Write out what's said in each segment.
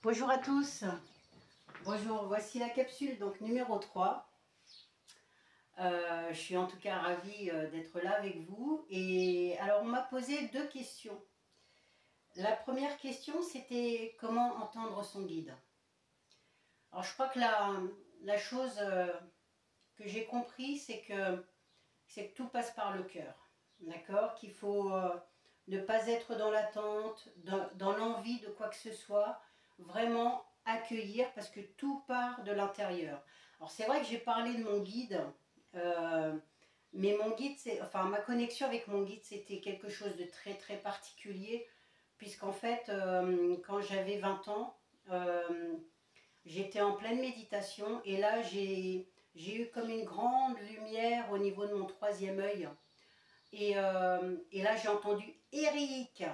Bonjour à tous, bonjour, voici la capsule donc numéro 3. Je suis en tout cas ravie d'être là avec vous. Et alors on m'a posé deux questions. La première question c'était comment entendre son guide. Alors je crois que la chose que j'ai compris c'est que tout passe par le cœur. D'accord, qu'il faut ne pas être dans l'attente, dans l'envie de quoi que ce soit, vraiment accueillir parce que tout part de l'intérieur. Alors c'est vrai que j'ai parlé de mon guide, euh, mais mon guide, enfin ma connexion avec mon guide, c'était quelque chose de très très particulier, puisqu'en fait, quand j'avais 20 ans, euh, j'étais en pleine méditation et là j'ai eu comme une grande lumière au niveau de mon troisième œil. Et là, j'ai entendu Eric.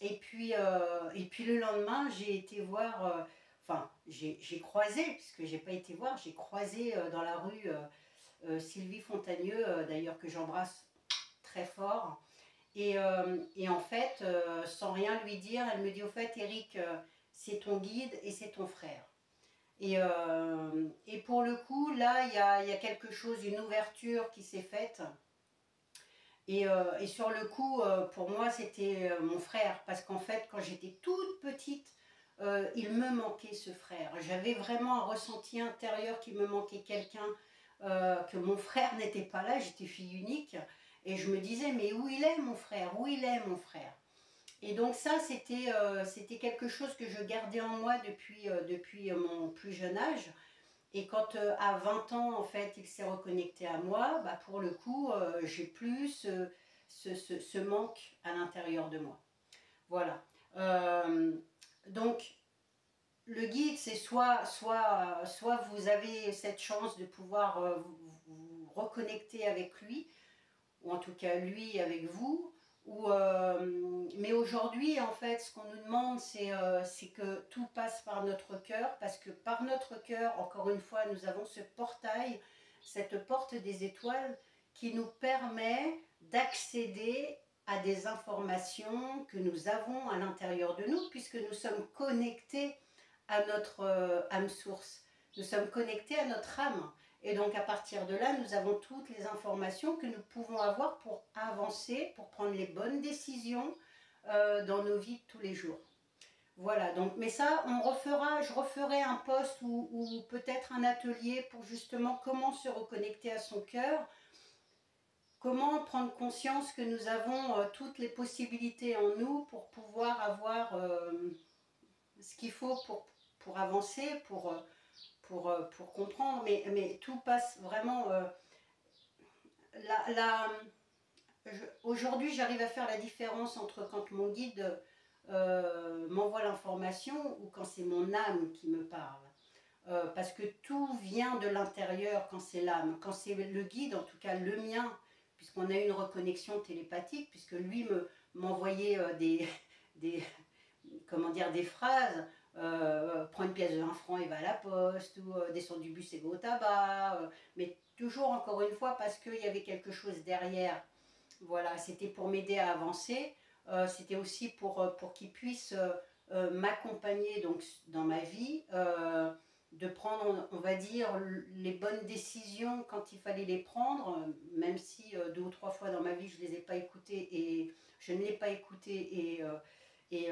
Et puis le lendemain, j'ai été voir, enfin, j'ai croisé, puisque j'ai pas été voir, j'ai croisé dans la rue Sylvie Fontagneux, d'ailleurs que j'embrasse très fort. Et en fait, sans rien lui dire, elle me dit au fait, Eric, c'est ton guide et c'est ton frère. Et pour le coup, là, il y a quelque chose, une ouverture qui s'est faite. Et sur le coup, pour moi, c'était mon frère. Parce qu'en fait, quand j'étais toute petite, il me manquait ce frère. J'avais vraiment un ressenti intérieur qu'il me manquait quelqu'un, que mon frère n'était pas là. J'étais fille unique. Et je me disais, mais où il est mon frère? Où il est mon frère? Et donc ça, c'était quelque chose que je gardais en moi depuis mon plus jeune âge. Et quand à 20 ans, en fait, il s'est reconnecté à moi, bah, pour le coup, j'ai plus ce manque à l'intérieur de moi. Voilà. Donc, le guide, c'est soit vous avez cette chance de pouvoir vous reconnecter avec lui, ou en tout cas lui avec vous. Mais aujourd'hui, en fait, ce qu'on nous demande, c'est que tout passe par notre cœur, parce que par notre cœur, encore une fois, nous avons ce portail, cette porte des étoiles qui nous permet d'accéder à des informations que nous avons à l'intérieur de nous, puisque nous sommes connectés à notre âme source. Nous sommes connectés à notre âme. Et donc à partir de là, nous avons toutes les informations que nous pouvons avoir pour avancer, pour prendre les bonnes décisions dans nos vies de tous les jours. Voilà, donc, mais ça, je referai un post ou peut-être un atelier pour justement comment se reconnecter à son cœur, comment prendre conscience que nous avons toutes les possibilités en nous pour pouvoir avoir ce qu'il faut pour avancer, pour comprendre, mais tout passe vraiment. Aujourd'hui, j'arrive à faire la différence entre quand mon guide m'envoie l'information ou quand c'est mon âme qui me parle. Parce que tout vient de l'intérieur quand c'est l'âme. Quand c'est le guide, en tout cas le mien, puisqu'on a eu une reconnexion télépathique, puisque lui m'envoyait des, comment dire, des phrases, prends une pièce de 1 franc et va à la poste, ou descends du bus et va au tabac, mais toujours encore une fois parce qu'il y avait quelque chose derrière. Voilà, c'était pour m'aider à avancer, c'était aussi pour qu'il puisse m'accompagner donc dans ma vie, de prendre, on va dire, les bonnes décisions quand il fallait les prendre, même si 2 ou 3 fois dans ma vie je ne les ai pas écoutées et je ne l'ai pas écouté et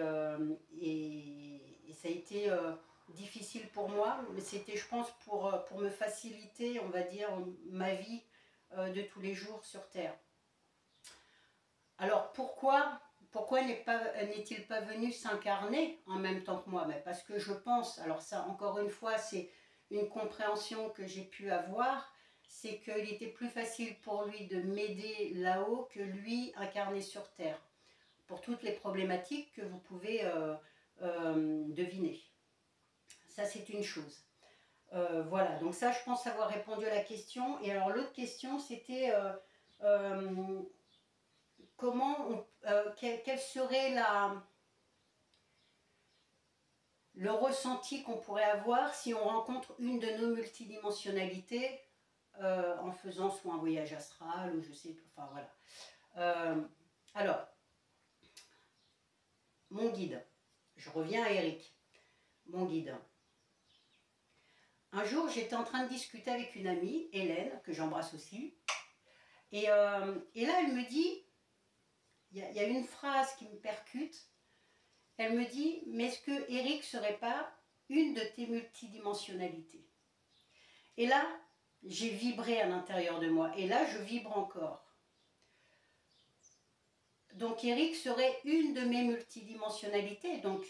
ça a été difficile pour moi, mais c'était, je pense, pour me faciliter, on va dire, ma vie de tous les jours sur Terre. Alors pourquoi n'est-il pas venu s'incarner en même temps que moi? Mais parce que je pense, alors ça encore une fois c'est une compréhension que j'ai pu avoir, c'est qu'il était plus facile pour lui de m'aider là-haut que lui incarné sur Terre, pour toutes les problématiques que vous pouvez deviner. Ça c'est une chose. Voilà, donc ça je pense avoir répondu à la question. Et alors l'autre question c'était quel serait le ressenti qu'on pourrait avoir si on rencontre une de nos multidimensionnalités en faisant soit un voyage astral ou je sais pas, enfin voilà. Alors, mon guide, je reviens à Eric. mon guide. Un jour, j'étais en train de discuter avec une amie, Hélène, que j'embrasse aussi. Et là, elle me dit, il y a une phrase qui me percute. Elle me dit, mais est-ce que Eric serait pas une de tes multidimensionnalités? Et là, j'ai vibré à l'intérieur de moi. Et là, je vibre encore. Donc, Eric serait une de mes multidimensionnalités. Donc,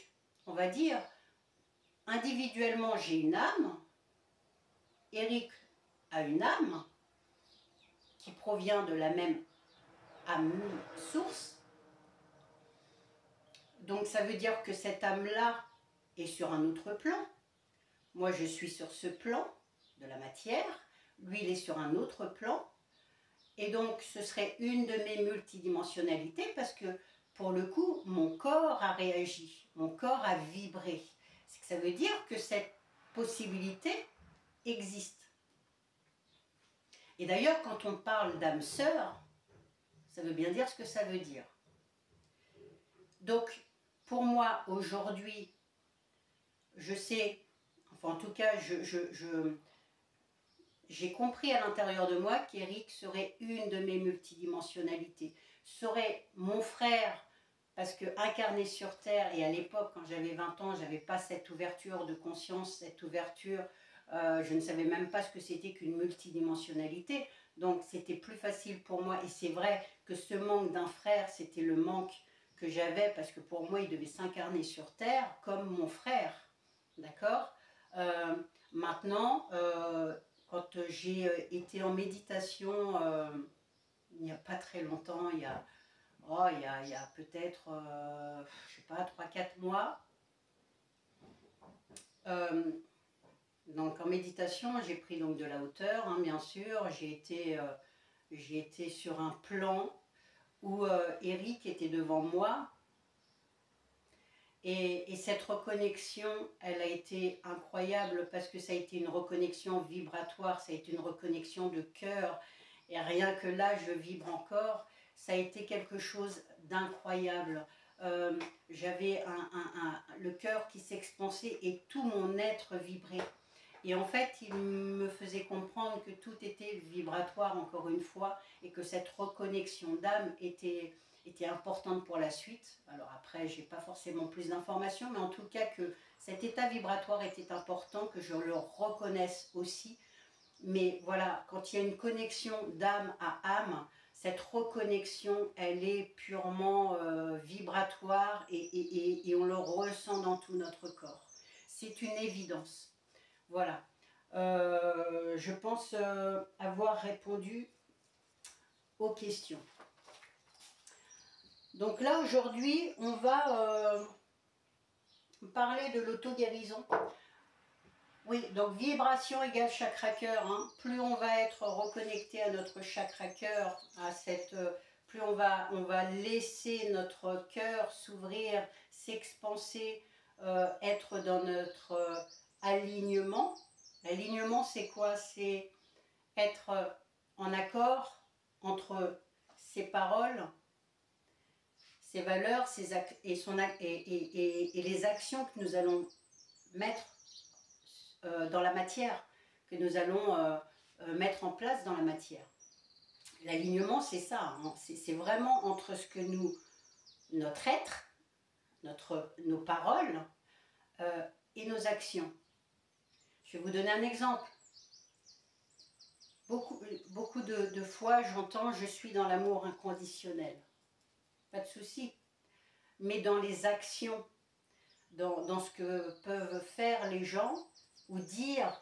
on va dire, individuellement, j'ai une âme. Eric a une âme qui provient de la même âme source. Donc, ça veut dire que cette âme-là est sur un autre plan. Moi, je suis sur ce plan de la matière. Lui, il est sur un autre plan. Et donc, ce serait une de mes multidimensionnalités parce que, pour le coup, mon corps a réagi, mon corps a vibré. Ça veut dire que cette possibilité existe. Et d'ailleurs, quand on parle d'âme sœur, ça veut bien dire ce que ça veut dire. Donc, pour moi, aujourd'hui, je sais, enfin en tout cas, j'ai compris à l'intérieur de moi qu'Eric serait une de mes multidimensionnalités. Serait mon frère, parce que incarné sur Terre, et à l'époque, quand j'avais 20 ans, je n'avais pas cette ouverture de conscience, cette ouverture, je ne savais même pas ce que c'était qu'une multidimensionnalité. Donc c'était plus facile pour moi, et c'est vrai que ce manque d'un frère, c'était le manque que j'avais, parce que pour moi, il devait s'incarner sur Terre comme mon frère. D'accord. Maintenant, quand j'ai été en méditation, il n'y a pas très longtemps, il y a peut-être, je sais pas, 3-4 mois. Donc en méditation, j'ai pris donc de la hauteur, hein, bien sûr. J'ai été sur un plan où Eric était devant moi. Et cette reconnexion, elle a été incroyable parce que ça a été une reconnexion vibratoire, ça a été une reconnexion de cœur. Et rien que là, je vibre encore. Ça a été quelque chose d'incroyable. J'avais le cœur qui s'expansait et tout mon être vibrait. Et en fait, il me faisait comprendre que tout était vibratoire, encore une fois, et que cette reconnexion d'âme était importante pour la suite. Alors après, je n'ai pas forcément plus d'informations, mais en tout cas que cet état vibratoire était important, que je le reconnaisse aussi. Mais voilà, quand il y a une connexion d'âme à âme, cette reconnexion, elle est purement vibratoire et on le ressent dans tout notre corps. C'est une évidence. Voilà. Je pense avoir répondu aux questions. Donc là, aujourd'hui, on va parler de l'auto-guérison. Oui, donc vibration égale chakra cœur. Hein. Plus on va être reconnecté à notre chakra cœur, plus on va laisser notre cœur s'ouvrir, s'expanser, être dans notre alignement. L'alignement, c'est quoi? C'est être en accord entre ses paroles, ses valeurs, et les actions que nous allons mettre dans la matière, que nous allons mettre en place dans la matière. L'alignement, c'est ça, hein, c'est vraiment entre ce que notre être, nos paroles et nos actions. Je vais vous donner un exemple. Beaucoup de fois, j'entends « je suis dans l'amour inconditionnel ». Pas de souci. Mais dans les actions, dans ce que peuvent faire les gens ou dire,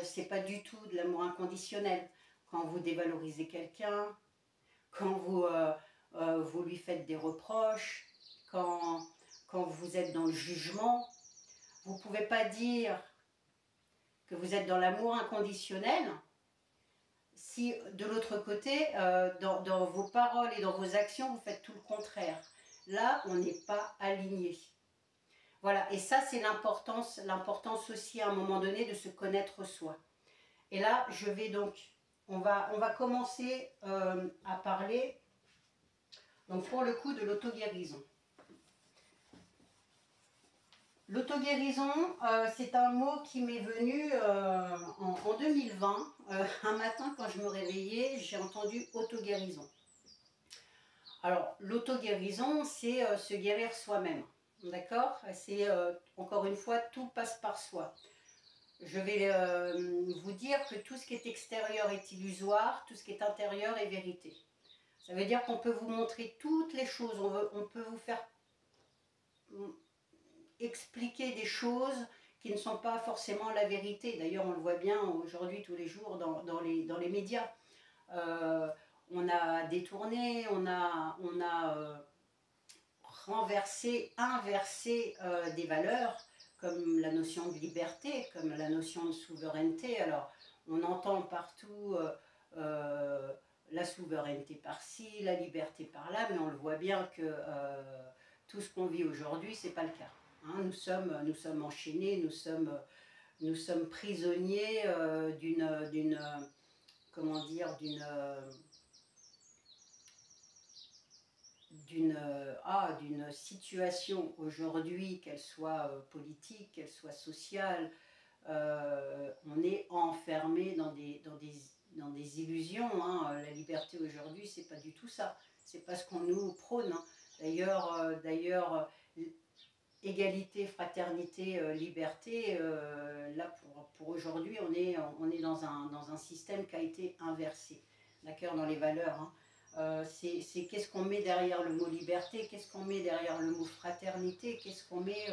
c'est pas du tout de l'amour inconditionnel. Quand vous dévalorisez quelqu'un, quand vous lui faites des reproches, quand vous êtes dans le jugement, vous ne pouvez pas dire que vous êtes dans l'amour inconditionnel si de l'autre côté, dans vos paroles et dans vos actions, vous faites tout le contraire. Là, on n'est pas aligné. Voilà, et ça c'est l'importance aussi à un moment donné de se connaître soi. Et là, on va commencer à parler, donc pour le coup, de l'auto-guérison. L'auto-guérison, c'est un mot qui m'est venu en 2020. Un matin, quand je me réveillais, j'ai entendu auto-guérison. Alors, l'auto-guérison, c'est se guérir soi-même. D'accord? C'est, encore une fois, tout passe par soi. Je vais vous dire que tout ce qui est extérieur est illusoire, tout ce qui est intérieur est vérité. Ça veut dire qu'on peut vous montrer toutes les choses, on peut vous faire expliquer des choses qui ne sont pas forcément la vérité. D'ailleurs, on le voit bien aujourd'hui, tous les jours, dans les médias. On a détourné, on a renversé, inversé des valeurs, comme la notion de liberté, comme la notion de souveraineté. Alors, on entend partout la souveraineté par-ci, la liberté par-là, mais on le voit bien que tout ce qu'on vit aujourd'hui, c'est pas le cas. Hein, nous sommes enchaînés, nous sommes prisonniers d'une comment dire, d'une situation aujourd'hui, qu'elle soit politique, qu'elle soit sociale. On est enfermé dans des illusions. Hein. La liberté aujourd'hui, c'est pas du tout ça. C'est pas ce qu'on nous prône. Hein. D'ailleurs, égalité, fraternité, liberté, là pour aujourd'hui, on est dans un système qui a été inversé, d'accord, dans les valeurs. Hein. C'est qu'est-ce qu'on met derrière le mot liberté, qu'est-ce qu'on met derrière le mot fraternité, qu'est-ce qu'on met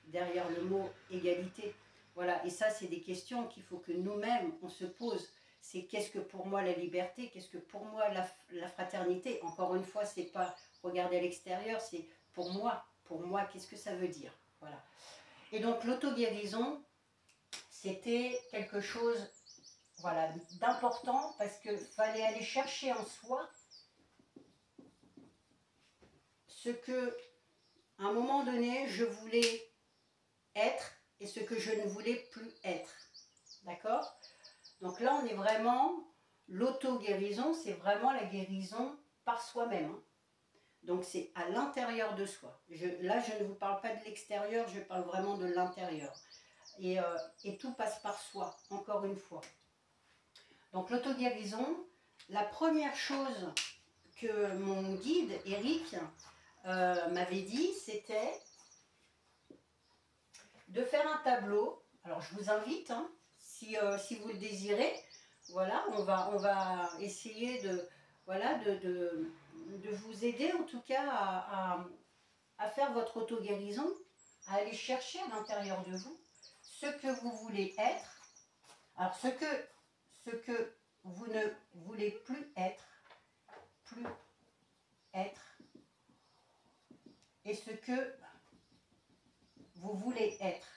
derrière le mot égalité. Voilà, et ça, c'est des questions qu'il faut que nous-mêmes, on se pose. C'est qu'est-ce que pour moi la liberté, qu'est-ce que pour moi la fraternité. Encore une fois, c'est pas regarder à l'extérieur, c'est pour moi, qu'est-ce que ça veut dire. Voilà. Et donc, l'auto-guérison, c'était quelque chose, voilà, d'important, parce qu'il fallait aller chercher en soi ce que, à un moment donné, je voulais être et ce que je ne voulais plus être. D'accord? Donc là, on est vraiment, l'auto-guérison, c'est vraiment la guérison par soi-même. Hein. Donc c'est à l'intérieur de soi. Là, je ne vous parle pas de l'extérieur, je parle vraiment de l'intérieur. Et tout passe par soi, encore une fois. Donc l'auto-guérison, la première chose que mon guide, Eric, m'avait dit, c'était de faire un tableau. Alors je vous invite, hein, si vous le désirez, voilà, on va essayer de, voilà, de vous aider en tout cas à faire votre auto-guérison, à aller chercher à l'intérieur de vous ce que vous voulez être, alors ce que vous ne voulez plus être, et ce que vous voulez être.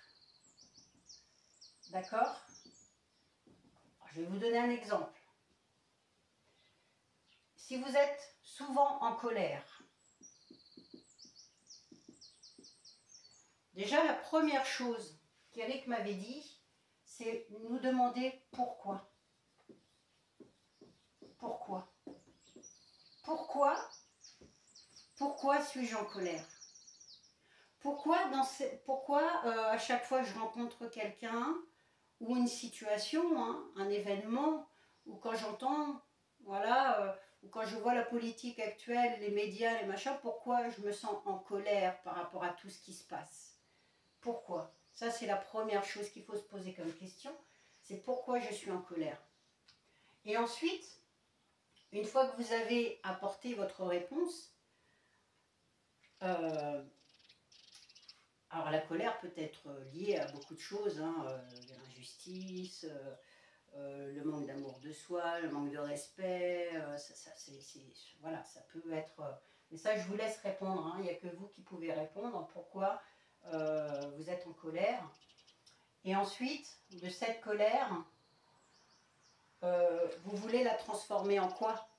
D'accord? Je vais vous donner un exemple. Si vous êtes souvent en colère, déjà la première chose qu'Eric m'avait dit, c'est nous demander pourquoi. Pourquoi? Pourquoi suis-je en colère? Pourquoi à chaque fois que je rencontre quelqu'un ou une situation, hein, un événement, ou quand j'entends, voilà, ou quand je vois la politique actuelle, les médias, les machins, pourquoi je me sens en colère par rapport à tout ce qui se passe? Pourquoi? Ça, c'est la première chose qu'il faut se poser comme question, c'est pourquoi je suis en colère. Et ensuite, une fois que vous avez apporté votre réponse, alors la colère peut être liée à beaucoup de choses, hein, l'injustice, le manque d'amour de soi, le manque de respect, voilà, ça peut être... mais ça, je vous laisse répondre, hein, il n'y a que vous qui pouvez répondre pourquoi vous êtes en colère. Et ensuite, de cette colère, vous voulez la transformer en quoi?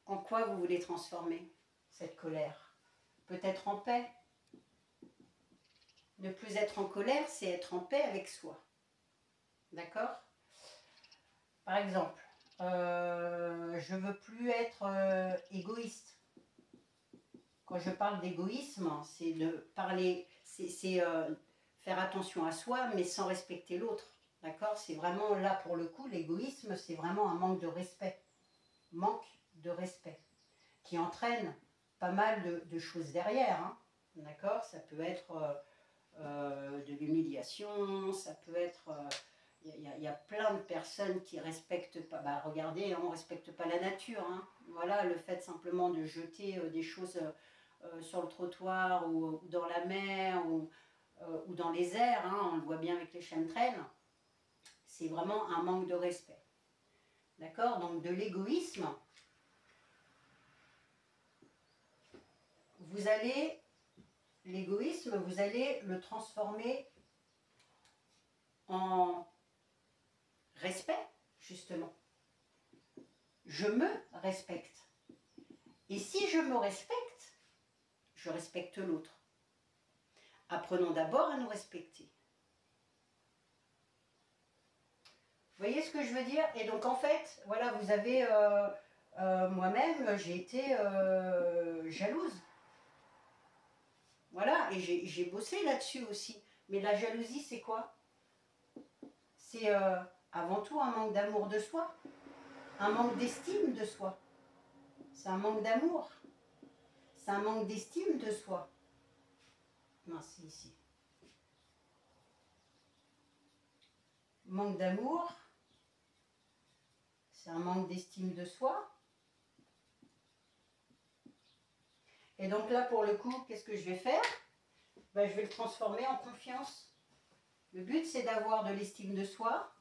En quoi vous voulez transformer cette colère? Peut-être en paix. Ne plus être en colère, c'est être en paix avec soi. D'accord? Par exemple, je ne veux plus être égoïste. quand je parle d'égoïsme, c'est de parler, c'est faire attention à soi, mais sans respecter l'autre. D'accord? C'est vraiment là, pour le coup, l'égoïsme, c'est vraiment un manque de respect. Manque de respect. Qui entraîne pas mal de choses derrière. Hein. D'accord? Ça peut être de l'humiliation, ça peut être... Il y a plein de personnes qui respectent pas... Bah, regardez, hein, on ne respecte pas la nature. Hein. Voilà, le fait simplement de jeter des choses sur le trottoir ou dans la mer ou dans les airs, hein, on le voit bien avec les chemtrails, c'est vraiment un manque de respect. D'accord? Donc de l'égoïsme, vous allez le transformer en respect, justement. Je me respecte. Et si je me respecte, je respecte l'autre. Apprenons d'abord à nous respecter. Vous voyez ce que je veux dire? Et donc en fait, voilà, vous avez... moi-même, j'ai été jalouse. Voilà, et j'ai bossé là-dessus aussi. Mais la jalousie, c'est quoi? C'est avant tout un manque d'amour de soi, un manque d'estime de soi. C'est un manque d'amour. C'est un manque d'estime de soi. Non, c'est ici. Manque d'amour, c'est un manque d'estime de soi. Et donc là, pour le coup, qu'est-ce que je vais faire? Ben, je vais le transformer en confiance. Le but, c'est d'avoir de l'estime de soi,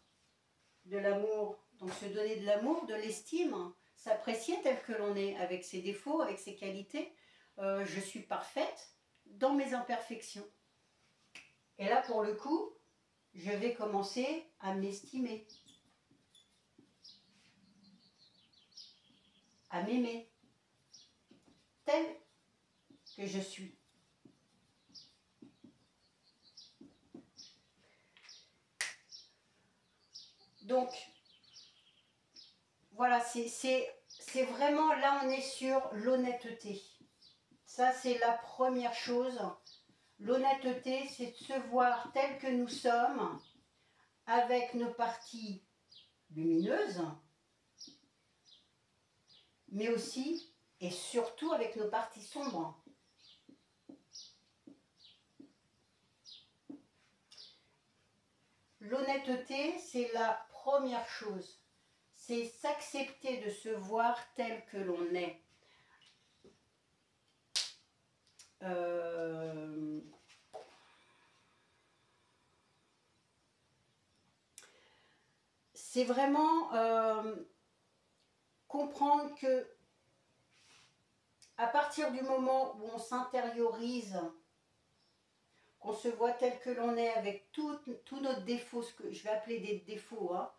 de l'amour, donc se donner de l'amour, de l'estime, s'apprécier tel que l'on est, avec ses défauts, avec ses qualités. Je suis parfaite dans mes imperfections. Et là, pour le coup, je vais commencer à m'estimer, à m'aimer, tel que je suis. Donc, voilà, c'est vraiment, là on est sur l'honnêteté. Ça, c'est la première chose. L'honnêteté, c'est de se voir tel que nous sommes, avec nos parties lumineuses, mais aussi et surtout avec nos parties sombres. L'honnêteté, c'est la première chose. C'est s'accepter de se voir tel que l'on est. C'est vraiment comprendre que à partir du moment où on s'intériorise, qu'on se voit tel que l'on est avec tous nos défauts, ce que je vais appeler des défauts, hein.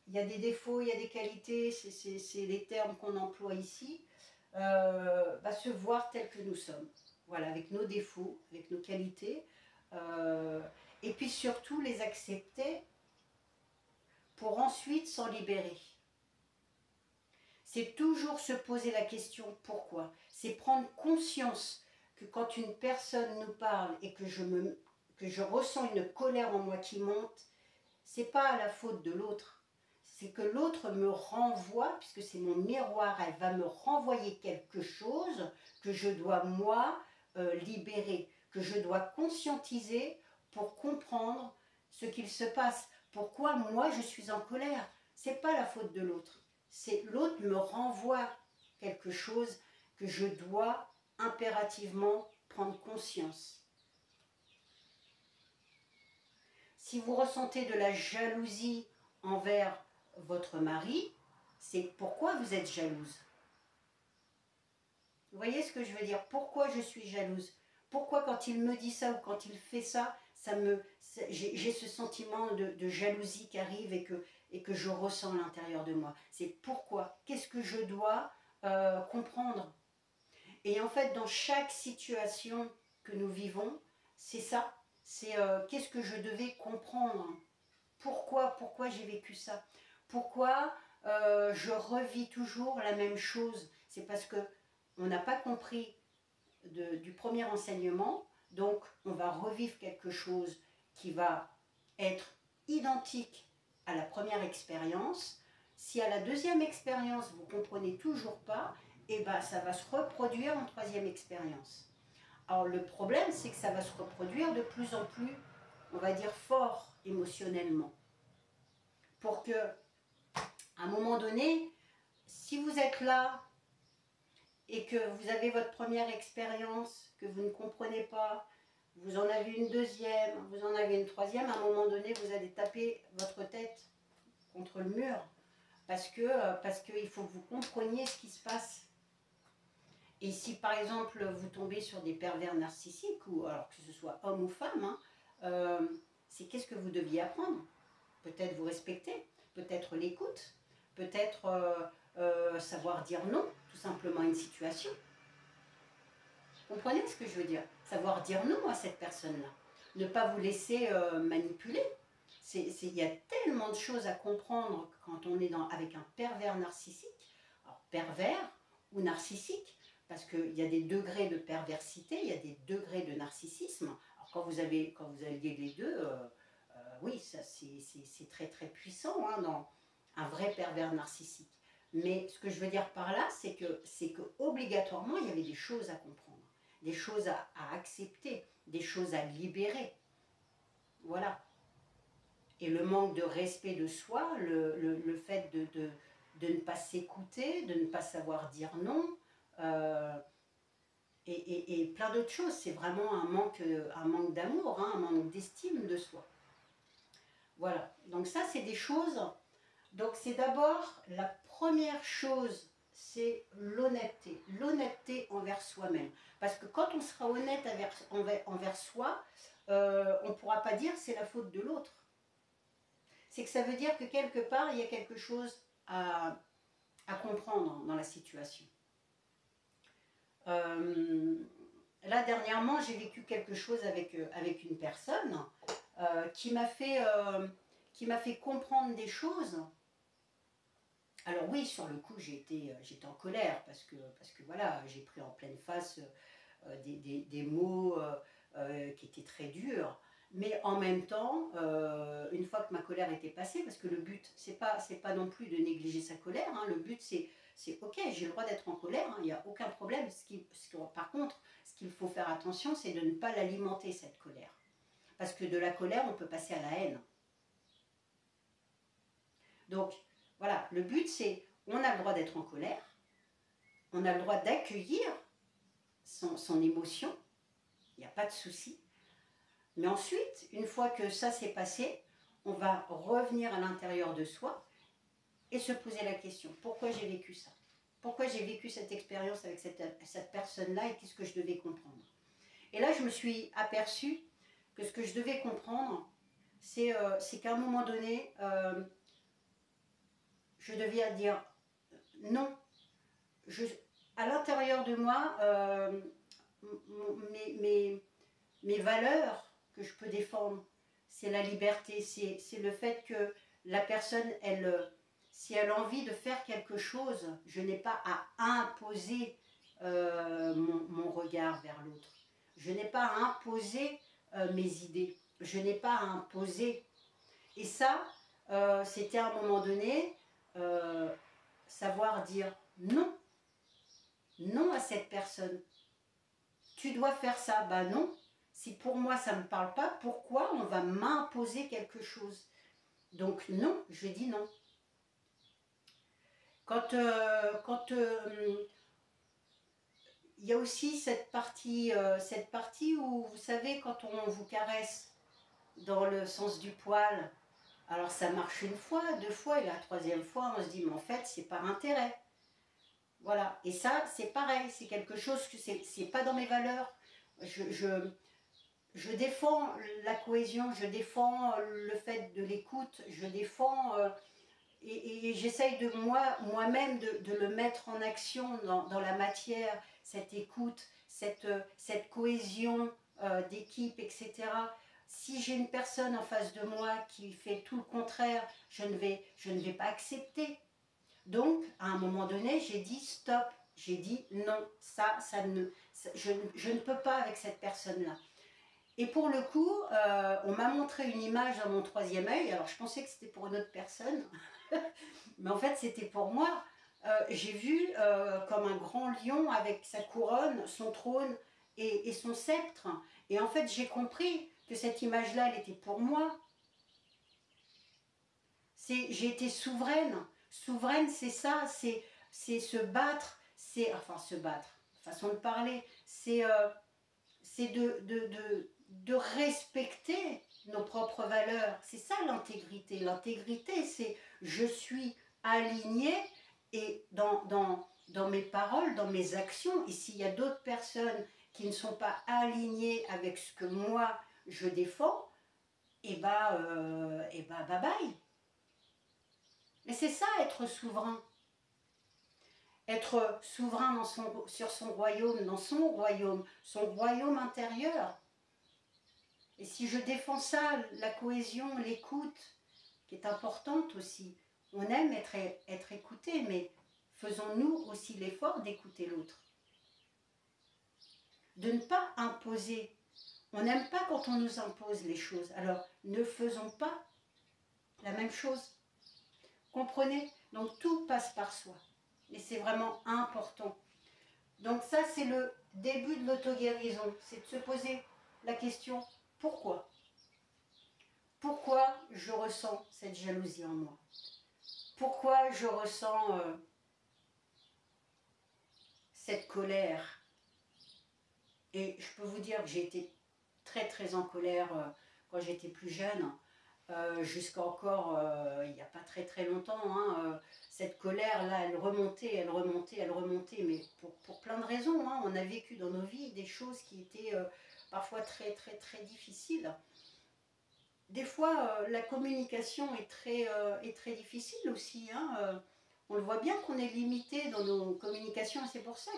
Il y a des défauts, il y a des qualités, c'est les termes qu'on emploie ici, se voir tel que nous sommes. Voilà, avec nos défauts, avec nos qualités, et puis surtout les accepter pour ensuite s'en libérer. C'est toujours se poser la question pourquoi. C'est prendre conscience que quand une personne nous parle et que je ressens une colère en moi qui monte, c'est pas à la faute de l'autre. C'est que l'autre me renvoie, puisque c'est mon miroir, elle va me renvoyer quelque chose que je dois moi libérer, que je dois conscientiser pour comprendre ce qu'il se passe. Pourquoi moi je suis en colère? C'est pas la faute de l'autre. C'est l'autre me renvoie quelque chose que je dois impérativement prendre conscience. Si vous ressentez de la jalousie envers votre mari, c'est pourquoi vous êtes jalouse. Vous voyez ce que je veux dire? Pourquoi je suis jalouse? Pourquoi quand il me dit ça ou quand il fait ça, j'ai ce sentiment de jalousie qui arrive et que je ressens à l'intérieur de moi? C'est pourquoi? Qu'est-ce que je dois comprendre? Et en fait, dans chaque situation que nous vivons, c'est ça. C'est qu'est-ce que je devais comprendre? Pourquoi j'ai vécu ça? Pourquoi je revis toujours la même chose? C'est parce que on n'a pas compris du premier enseignement, donc on va revivre quelque chose qui va être identique à la première expérience. Si à la deuxième expérience, vous ne comprenez toujours pas, et ben, ça va se reproduire en troisième expérience. Alors le problème, c'est que ça va se reproduire de plus en plus, on va dire, fort émotionnellement. Pour que, à un moment donné, si vous êtes là et que vous avez votre première expérience, que vous ne comprenez pas, vous en avez une deuxième, vous en avez une troisième, à un moment donné, vous allez taper votre tête contre le mur parce qu'il faut que vous compreniez ce qui se passe. Et si par exemple vous tombez sur des pervers narcissiques, ou alors que ce soit homme ou femme, hein, c'est qu'est-ce que vous deviez apprendre? Peut-être vous respecter, peut-être l'écoute, peut-être savoir dire non, tout simplement à une situation. Vous comprenez ce que je veux dire? Savoir dire non à cette personne-là. Ne pas vous laisser manipuler. Il y a tellement de choses à comprendre quand on est avec un pervers narcissique. Alors pervers ou narcissique, parce qu'il y a des degrés de perversité, il y a des degrés de narcissisme. Alors quand vous alliez les deux, oui, c'est très très puissant hein, dans un vrai pervers narcissique. Mais ce que je veux dire par là, c'est que obligatoirement, il y avait des choses à comprendre, des choses à accepter, des choses à libérer. Voilà. Et le manque de respect de soi, le fait de ne pas s'écouter, de ne pas savoir dire non, et plein d'autres choses. C'est vraiment un manque d'amour, hein, un manque d'estime de soi. Voilà. Donc ça, c'est des choses. Donc c'est d'abord, la première chose, c'est l'honnêteté. L'honnêteté envers soi-même. Parce que quand on sera honnête envers soi, on ne pourra pas dire c'est la faute de l'autre. C'est que ça veut dire que quelque part, il y a quelque chose à comprendre dans la situation. Là, dernièrement, j'ai vécu quelque chose avec une personne qui m'a fait comprendre des choses. Alors oui, sur le coup, j'étais en colère parce que voilà, j'ai pris en pleine face des mots qui étaient très durs. Mais en même temps, une fois que ma colère était passée, parce que le but, c'est pas non plus de négliger sa colère, hein, le but c'est ok, j'ai le droit d'être en colère, il n'y a aucun problème. Par contre, ce qu'il faut faire attention, c'est de ne pas l'alimenter, cette colère. Parce que de la colère, on peut passer à la haine. Donc, voilà, le but c'est, on a le droit d'être en colère, on a le droit d'accueillir son émotion, il n'y a pas de souci. Mais ensuite, une fois que ça s'est passé, on va revenir à l'intérieur de soi et se poser la question, pourquoi j'ai vécu ça? Pourquoi j'ai vécu cette expérience avec cette personne-là et qu'est-ce que je devais comprendre? Et là, je me suis aperçue que ce que je devais comprendre, c'est qu'à un moment donné, je devais dire non. À l'intérieur de moi, mes valeurs que je peux défendre, c'est la liberté, c'est le fait que la personne, si elle a envie de faire quelque chose, je n'ai pas à imposer mon regard vers l'autre. Je n'ai pas à imposer mes idées. Je n'ai pas à imposer. Et ça, c'était à un moment donné, savoir dire non. Non à cette personne. Tu dois faire ça. Ben non. Si pour moi ça ne me parle pas, pourquoi on va m'imposer quelque chose? Donc non, je dis non. Quand il y a aussi cette partie où, vous savez, quand on vous caresse dans le sens du poil, alors ça marche une fois, deux fois, et la troisième fois, on se dit, mais en fait, c'est par intérêt. Voilà, et ça, c'est pareil, c'est quelque chose que c'est pas dans mes valeurs. Je défends la cohésion, je défends le fait de l'écoute, je défends et j'essaye de moi-même de le mettre en action dans la matière, cette écoute, cette cohésion d'équipe, etc. Si j'ai une personne en face de moi qui fait tout le contraire, je ne vais pas accepter. Donc, à un moment donné, j'ai dit stop, J'ai dit non, je ne peux pas avec cette personne-là. Et pour le coup, on m'a montré une image dans mon troisième œil. Alors je pensais que c'était pour une autre personne, mais en fait c'était pour moi. J'ai vu comme un grand lion avec sa couronne, son trône et son sceptre. Et en fait j'ai compris que cette image-là, elle était pour moi. J'ai été souveraine. Souveraine, c'est ça, c'est se battre, enfin se battre, façon de parler, c'est de respecter nos propres valeurs. C'est ça l'intégrité. L'intégrité, c'est je suis alignée et dans mes paroles, dans mes actions, et s'il y a d'autres personnes qui ne sont pas alignées avec ce que moi je défends, et bye bye. Mais c'est ça être souverain. Être souverain sur son royaume, son royaume intérieur. Et si je défends ça, la cohésion, l'écoute, qui est importante aussi. On aime être écouté, mais faisons-nous aussi l'effort d'écouter l'autre. De ne pas imposer. On n'aime pas quand on nous impose les choses. Alors, ne faisons pas la même chose. Comprenez? Donc, tout passe par soi. Et c'est vraiment important. Donc ça, c'est le début de l'auto-guérison. C'est de se poser la question, pourquoi? Pourquoi je ressens cette jalousie en moi? Pourquoi je ressens cette colère? Et je peux vous dire que j'ai été très très en colère quand j'étais plus jeune, jusqu'à encore il n'y a pas très très longtemps. Cette colère-là, elle remontait, mais pour plein de raisons. On a vécu dans nos vies des choses qui étaient parfois très très très difficiles. Des fois, la communication est très difficile aussi. On le voit bien qu'on est limité dans nos communications, et c'est pour ça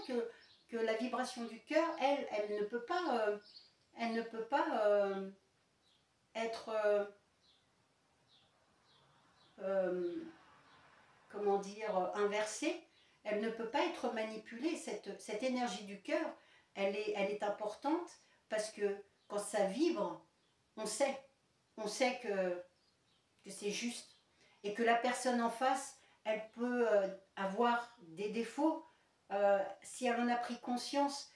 que la vibration du cœur, elle ne peut pas, être, comment dire, inversée. Elle ne peut pas être manipulée. Cette énergie du cœur, elle est importante parce que quand ça vibre, on sait que c'est juste et que la personne en face, elle peut avoir des défauts. Si elle en a pris conscience,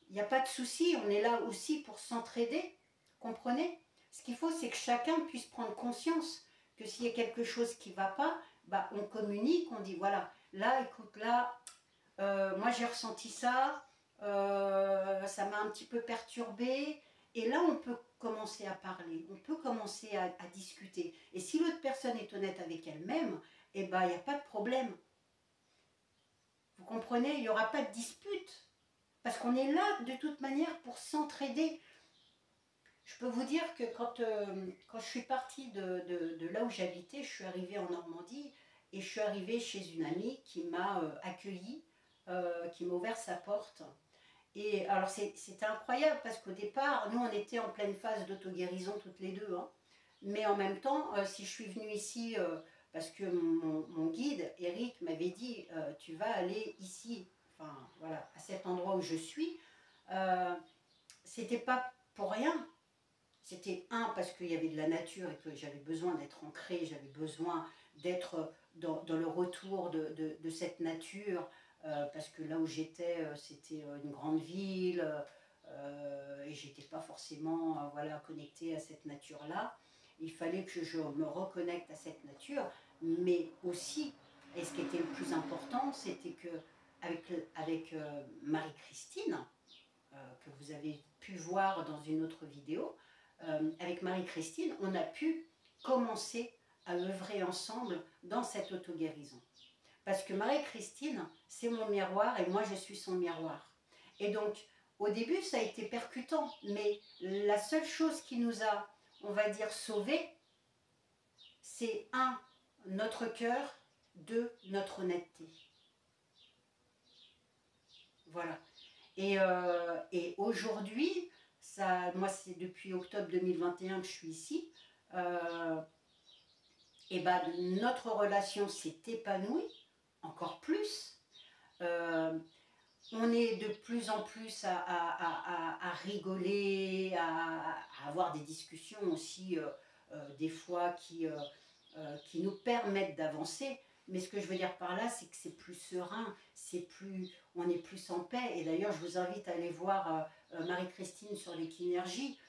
il n'y a pas de souci, on est là aussi pour s'entraider, comprenez? Ce qu'il faut, c'est que chacun puisse prendre conscience que s'il y a quelque chose qui ne va pas, bah, on communique, on dit voilà, là, écoute, là, moi j'ai ressenti ça, ça m'a un petit peu perturbé, et là on peut commencer à parler, on peut commencer à discuter. Et si l'autre personne est honnête avec elle-même, eh ben, il n'y a pas de problème. Vous comprenez? Il n'y aura pas de dispute. Parce qu'on est là de toute manière pour s'entraider. Je peux vous dire que quand je suis partie de là où j'habitais, je suis arrivée en Normandie et je suis arrivée chez une amie qui m'a accueillie, qui m'a ouvert sa porte. Et alors c'était incroyable parce qu'au départ, nous on était en pleine phase d'auto-guérison toutes les deux. Mais en même temps, si je suis venue ici, parce que mon guide, Eric, m'avait dit tu vas aller ici, enfin voilà, à cet endroit où je suis, c'était pas pour rien. C'était parce qu'il y avait de la nature et que j'avais besoin d'être ancrée, j'avais besoin d'être dans le retour de cette nature, parce que là où j'étais, c'était une grande ville, et j'étais pas forcément voilà, connectée à cette nature-là. Il fallait que je me reconnecte à cette nature, mais aussi, et ce qui était le plus important, c'était que avec Marie-Christine, que vous avez pu voir dans une autre vidéo, avec Marie-Christine, on a pu commencer à œuvrer ensemble dans cette auto-guérison. Parce que Marie-Christine, c'est mon miroir et moi je suis son miroir. Et donc, au début, ça a été percutant, mais la seule chose qui nous a, on va dire, sauvés, c'est notre cœur, notre honnêteté. Voilà. Et aujourd'hui, moi c'est depuis octobre 2021 que je suis ici, et ben, notre relation s'est épanouie encore plus. on est de plus en plus à rigoler, à avoir des discussions aussi, des fois qui nous permettent d'avancer. Mais ce que je veux dire par là, c'est que c'est plus serein, on est plus en paix. Et d'ailleurs, je vous invite à aller voir Marie-Christine sur l'équinergie.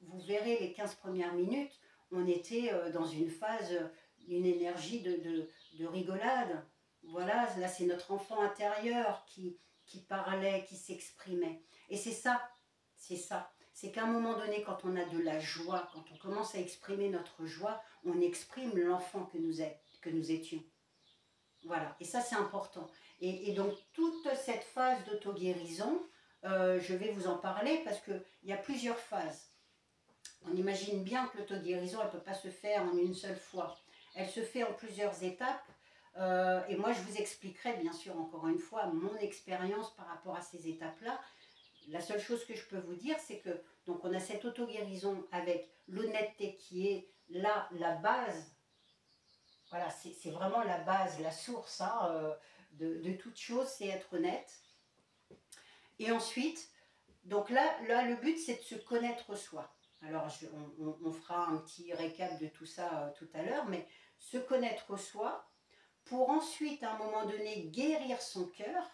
Vous verrez les 15 premières minutes, on était dans une phase, une énergie de rigolade. Voilà, là c'est notre enfant intérieur qui parlait, qui s'exprimait. Et c'est ça, c'est ça. C'est qu'à un moment donné, quand on a de la joie, quand on commence à exprimer notre joie, on exprime l'enfant que nous étions. Voilà, et ça c'est important. Et donc toute cette phase d'auto-guérison, je vais vous en parler parce qu'il y a plusieurs phases. On imagine bien que l'auto-guérison, elle ne peut pas se faire en une seule fois. Elle se fait en plusieurs étapes. Et moi, je vous expliquerai, bien sûr, encore une fois, mon expérience par rapport à ces étapes-là. La seule chose que je peux vous dire, c'est que donc on a cette auto-guérison avec l'honnêteté qui est là, la base. Voilà, c'est vraiment la base, la source hein, de toute chose, c'est être honnête. Et ensuite, donc là le but, c'est de se connaître soi. Alors, on fera un petit récap de tout ça tout à l'heure, mais se connaître soi pour ensuite, à un moment donné, guérir son cœur.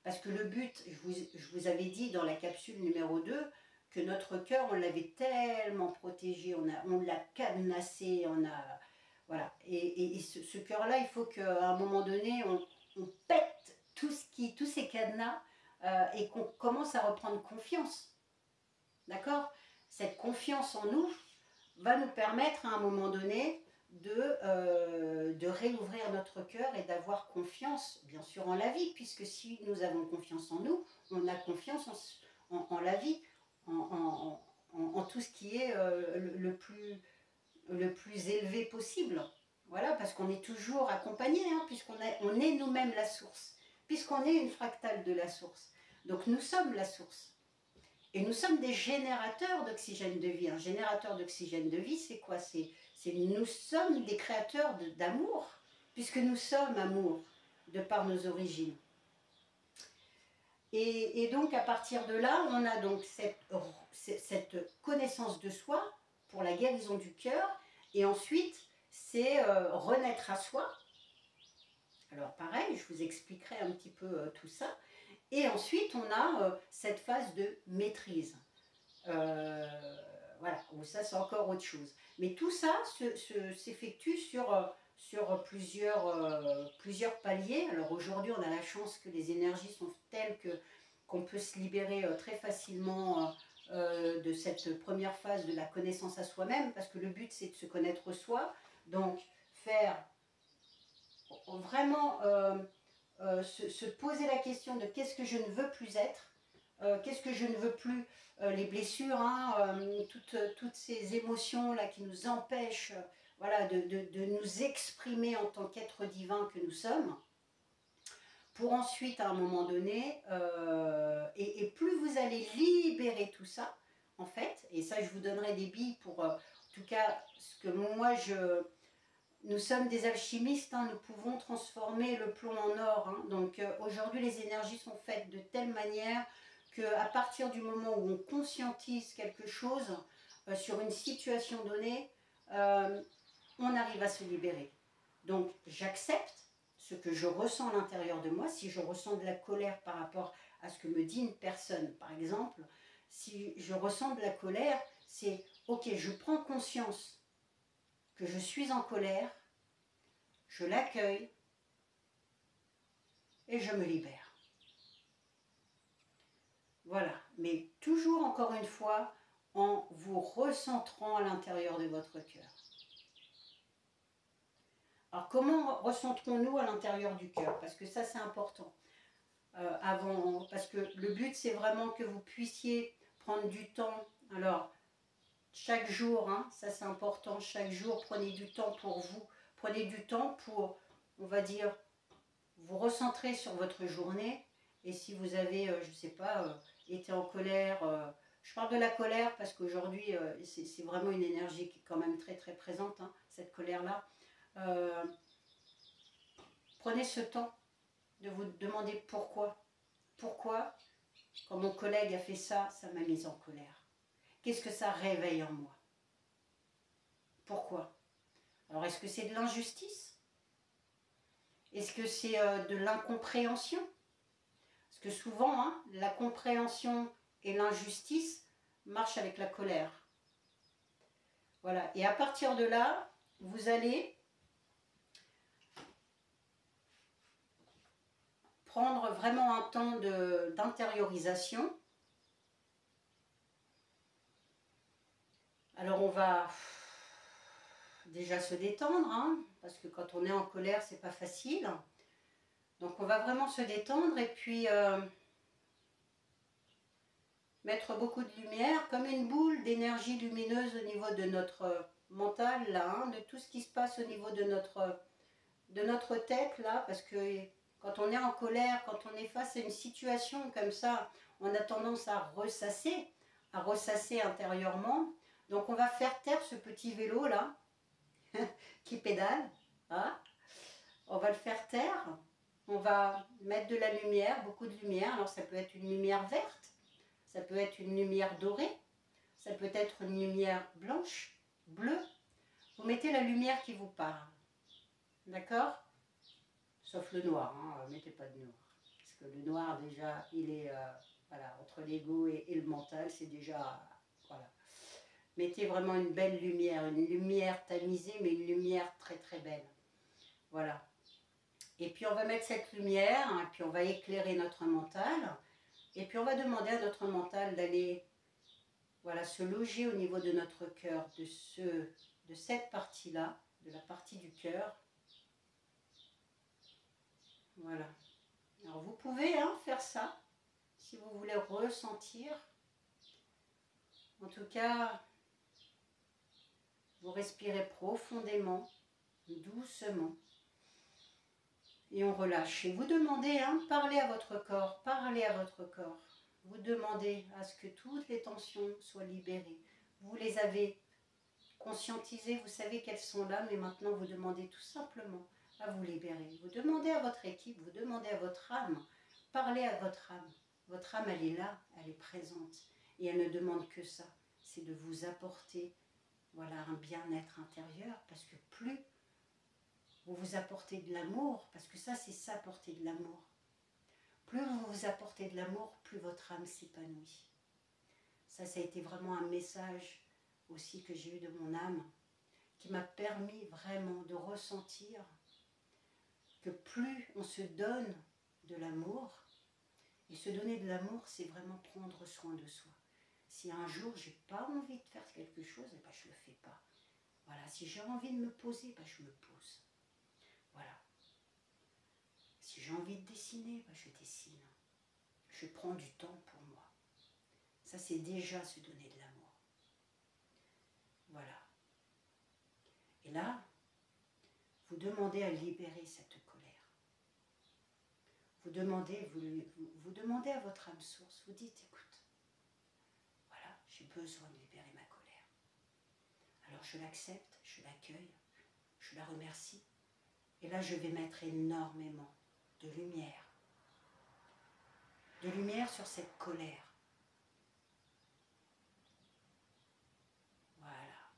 Parce que le but, je vous avais dit dans la capsule numéro 2, que notre cœur, on l'avait tellement protégé, on l'a cadenassé, voilà. Et ce cœur-là, il faut qu'à un moment donné, on pète tous ces cadenas et qu'on commence à reprendre confiance. D'accord? Cette confiance en nous va nous permettre à un moment donné de réouvrir notre cœur et d'avoir confiance, bien sûr, en la vie, puisque si nous avons confiance en nous, on a confiance en la vie, en tout ce qui est le plus élevé possible. Voilà, parce qu'on est toujours accompagné, hein, on est nous-mêmes la source, puisqu'on est une fractale de la source. Donc nous sommes la source. Et nous sommes des générateurs d'oxygène de vie. Un générateur d'oxygène de vie, c'est quoi? Nous sommes des créateurs d'amour, puisque nous sommes amour, de par nos origines. Et donc, à partir de là, on a donc cette connaissance de soi pour la guérison du cœur. Et ensuite, c'est renaître à soi. Alors, pareil, je vous expliquerai un petit peu tout ça. Et ensuite, on a cette phase de maîtrise. Voilà, ça c'est encore autre chose. Mais tout ça s'effectue sur plusieurs paliers. Alors aujourd'hui, on a la chance que les énergies sont telles qu'on peut se libérer très facilement de cette première phase de la connaissance à soi-même, parce que le but c'est de se connaître soi. Donc faire vraiment se poser la question de qu'est-ce que je ne veux plus être, qu'est-ce que je ne veux plus, les blessures, hein, toutes ces émotions là qui nous empêchent voilà, de nous exprimer en tant qu'être divin que nous sommes, pour ensuite à un moment donné, et plus vous allez libérer tout ça, en fait, et ça je vous donnerai des billes pour, en tout cas, ce que moi nous sommes des alchimistes, hein, nous pouvons transformer le plomb en or. Hein. Donc aujourd'hui, les énergies sont faites de telle manière qu'à partir du moment où on conscientise quelque chose sur une situation donnée, on arrive à se libérer. Donc j'accepte ce que je ressens à l'intérieur de moi. Si je ressens de la colère par rapport à ce que me dit une personne, par exemple, si je ressens de la colère, c'est ok, je prends conscience que je suis en colère, je l'accueille et je me libère. Voilà, mais toujours encore une fois en vous recentrant à l'intérieur de votre cœur. Alors comment recentrons-nous à l'intérieur du cœur? Parce que ça c'est important. Parce que le but c'est vraiment que vous puissiez prendre du temps. Alors chaque jour, hein, ça c'est important, chaque jour prenez du temps pour vous. Prenez du temps pour, on va dire, vous recentrer sur votre journée. Et si vous avez, je ne sais pas, été en colère, je parle de la colère parce qu'aujourd'hui c'est vraiment une énergie qui est quand même très très présente, hein, cette colère-là. Prenez ce temps de vous demander pourquoi. Pourquoi, quand mon collègue a fait ça, ça m'a mise en colère. Qu'est-ce que ça réveille en moi? Pourquoi? Alors, est-ce que c'est de l'injustice? Est-ce que c'est de l'incompréhension? Parce que souvent, hein, la compréhension et l'injustice marchent avec la colère. Voilà. Et à partir de là, vous allez prendre vraiment un temps d'intériorisation. Alors, on va déjà se détendre, hein, parce que quand on est en colère, c'est pas facile. Donc, on va vraiment se détendre et puis mettre beaucoup de lumière, comme une boule d'énergie lumineuse au niveau de notre mental, là, hein, de tout ce qui se passe au niveau de notre tête, là, parce que quand on est en colère, quand on est face à une situation comme ça, on a tendance à ressasser intérieurement. Donc on va faire taire ce petit vélo là, qui pédale, hein. On va le faire taire, on va mettre de la lumière, beaucoup de lumière. Alors ça peut être une lumière verte, ça peut être une lumière dorée, ça peut être une lumière blanche, bleue. Vous mettez la lumière qui vous parle, d'accord? Sauf le noir, hein, mettez pas de noir. Parce que le noir déjà, il est voilà, entre l'ego et le mental, c'est déjà... Voilà. Mettez vraiment une belle lumière, une lumière tamisée, mais une lumière très très belle. Voilà. Et puis on va mettre cette lumière, hein, et puis on va éclairer notre mental. Et puis on va demander à notre mental d'aller voilà, se loger au niveau de notre cœur, de cette partie-là, de la partie du cœur. Voilà. Alors vous pouvez faire ça, si vous voulez ressentir. En tout cas, vous respirez profondément, doucement. Et on relâche. Et vous demandez, parlez à votre corps, parlez à votre corps. Vous demandez à ce que toutes les tensions soient libérées. Vous les avez conscientisées, vous savez qu'elles sont là, mais maintenant vous demandez tout simplement à vous libérer. Vous demandez à votre équipe, vous demandez à votre âme, parlez à votre âme. Votre âme, elle est là, elle est présente. Et elle ne demande que ça, c'est de vous apporter voilà, un bien-être intérieur, parce que plus vous vous apportez de l'amour, parce que ça, c'est ça, apporter de l'amour. Plus vous vous apportez de l'amour, plus votre âme s'épanouit. Ça a été vraiment un message aussi que j'ai eu de mon âme, qui m'a permis vraiment de ressentir que plus on se donne de l'amour, et se donner de l'amour, c'est vraiment prendre soin de soi. Si un jour, j'ai pas envie de faire quelque chose, eh ben, je ne le fais pas. Voilà, si j'ai envie de me poser, ben, je me pose. Voilà. Si j'ai envie de dessiner, ben, je dessine. Je prends du temps pour moi. Ça, c'est déjà se donner de l'amour. Voilà. Et là, vous demandez à libérer cette colère. Vous demandez à votre âme source, vous dites, écoute, voilà, j'ai besoin de libérer ma colère. Alors je l'accepte, je l'accueille, je la remercie. Et là, je vais mettre énormément de lumière sur cette colère. Voilà.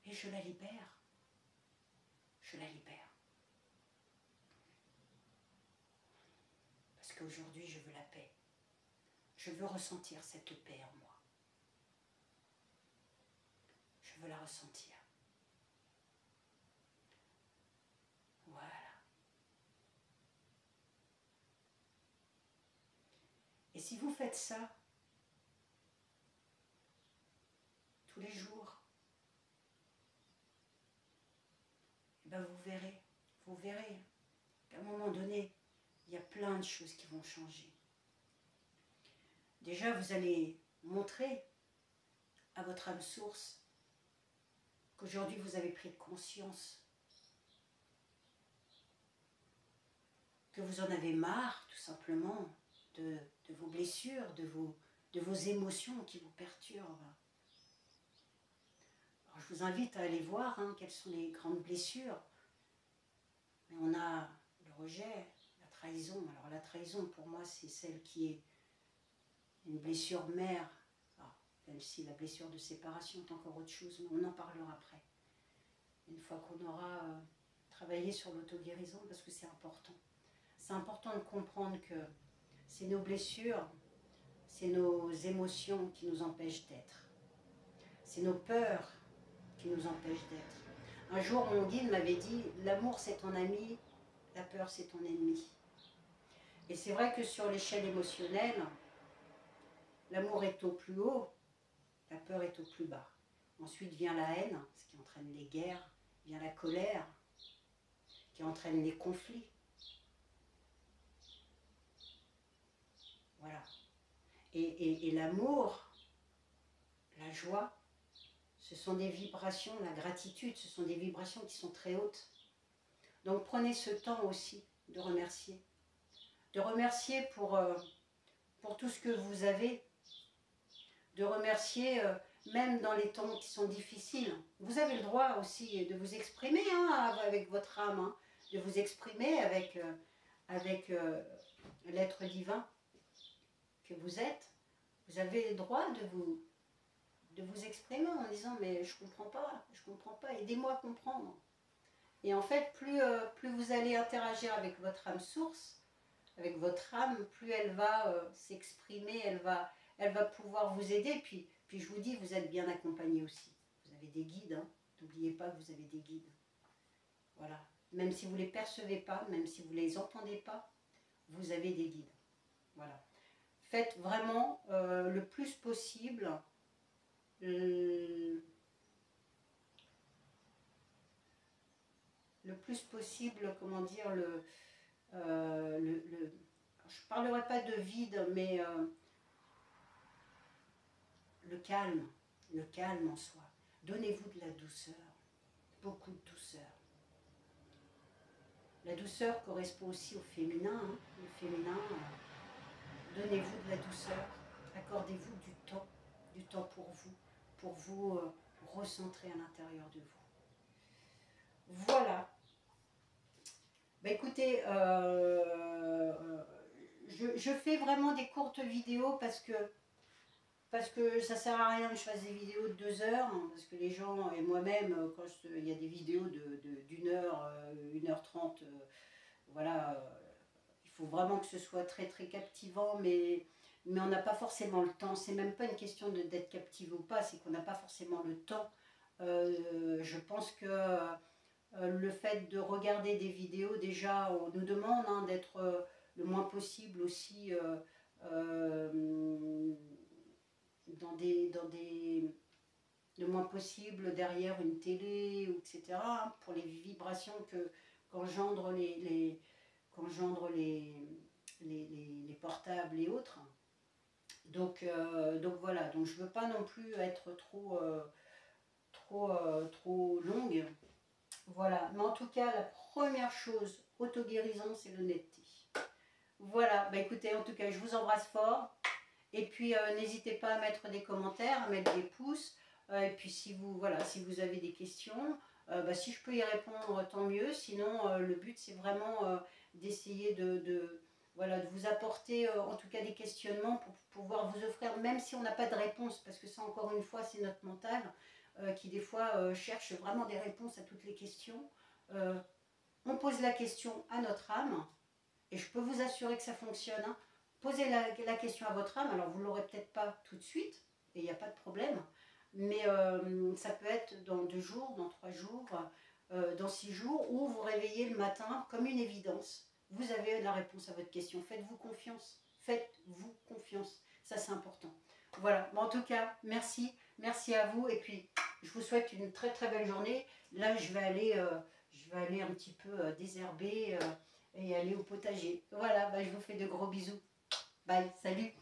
Et je la libère. Je la libère. Parce qu'aujourd'hui, je veux la paix. Je veux ressentir cette paix en moi. Je veux la ressentir. Voilà. Et si vous faites ça tous les jours, eh ben vous verrez qu'à un moment donné, il y a plein de choses qui vont changer. Déjà, vous allez montrer à votre âme source qu'aujourd'hui vous avez pris conscience, que vous en avez marre tout simplement de vos blessures, de vos émotions qui vous perturbent. Alors, je vous invite à aller voir quelles sont les grandes blessures. Mais on a le rejet, la trahison. Alors la trahison, pour moi, c'est celle qui est une blessure mère, même si la blessure de séparation est encore autre chose, mais on en parlera après. Une fois qu'on aura travaillé sur l'auto-guérison, parce que c'est important. C'est important de comprendre que c'est nos blessures, c'est nos émotions qui nous empêchent d'être. C'est nos peurs qui nous empêchent d'être. Un jour, mon guide m'avait dit, l'amour c'est ton ami, la peur c'est ton ennemi. Et c'est vrai que sur l'échelle émotionnelle, l'amour est au plus haut, la peur est au plus bas. Ensuite vient la haine, ce qui entraîne les guerres, vient la colère, qui entraîne les conflits. Voilà. Et l'amour, la joie, ce sont des vibrations, la gratitude, ce sont des vibrations qui sont très hautes. Donc prenez ce temps aussi de remercier. De remercier pour tout ce que vous avez. De remercier même dans les temps qui sont difficiles. Vous avez le droit aussi de vous exprimer avec votre âme, de vous exprimer avec l'être divin que vous êtes. Vous avez le droit de vous exprimer en disant mais je comprends pas, aidez-moi à comprendre. Et en fait, plus vous allez interagir avec votre âme source, avec votre âme, plus elle va s'exprimer, elle va pouvoir vous aider. Puis je vous dis, vous êtes bien accompagné aussi. Vous avez des guides, n'oubliez pas que vous avez des guides. Voilà. Même si vous ne les percevez pas, même si vous ne les entendez pas, vous avez des guides. Voilà. Faites vraiment le plus possible le plus possible, comment dire, je ne parlerai pas de vide, mais le calme en soi. Donnez-vous de la douceur, beaucoup de douceur. La douceur correspond aussi au féminin. Le féminin, donnez-vous de la douceur, accordez-vous du temps pour vous recentrer à l'intérieur de vous. Voilà. Bah écoutez, je fais vraiment des courtes vidéos parce que ça ne sert à rien que je fasse des vidéos de 2 heures, parce que les gens, et moi-même, quand il y a des vidéos d'1 heure, 1h30, voilà, il faut vraiment que ce soit très très captivant, mais on n'a pas forcément le temps. C'est même pas une question d'être captivé ou pas, c'est qu'on n'a pas forcément le temps. Je pense que le fait de regarder des vidéos, déjà, on nous demande d'être le moins possible aussi le moins possible derrière une télé, etc., pour les vibrations qu'engendrent les portables et autres. Donc voilà, donc je ne veux pas non plus être trop longue. Voilà, mais en tout cas, la première chose, auto-guérison, c'est l'honnêteté. Voilà, bah écoutez, en tout cas, je vous embrasse fort. Et puis, n'hésitez pas à mettre des commentaires, à mettre des pouces. Et puis, si vous avez des questions, si je peux y répondre, tant mieux. Sinon, le but, c'est vraiment d'essayer de vous apporter, en tout cas, des questionnements pour pouvoir vous offrir, même si on n'a pas de réponse, parce que ça, encore une fois, c'est notre mental qui, des fois, cherche vraiment des réponses à toutes les questions. On pose la question à notre âme, et je peux vous assurer que ça fonctionne. Posez la question à votre âme, alors vous ne l'aurez peut-être pas tout de suite, et il n'y a pas de problème, mais ça peut être dans 2 jours, dans 3 jours, dans 6 jours, où vous réveillez le matin comme une évidence. Vous avez la réponse à votre question. Faites-vous confiance. Faites-vous confiance. Ça, c'est important. Voilà. Bon, en tout cas, merci. Merci à vous. Et puis, je vous souhaite une très très belle journée. Là, je vais aller un petit peu désherber et aller au potager. Voilà. Je vous fais de gros bisous. Bye. Salut.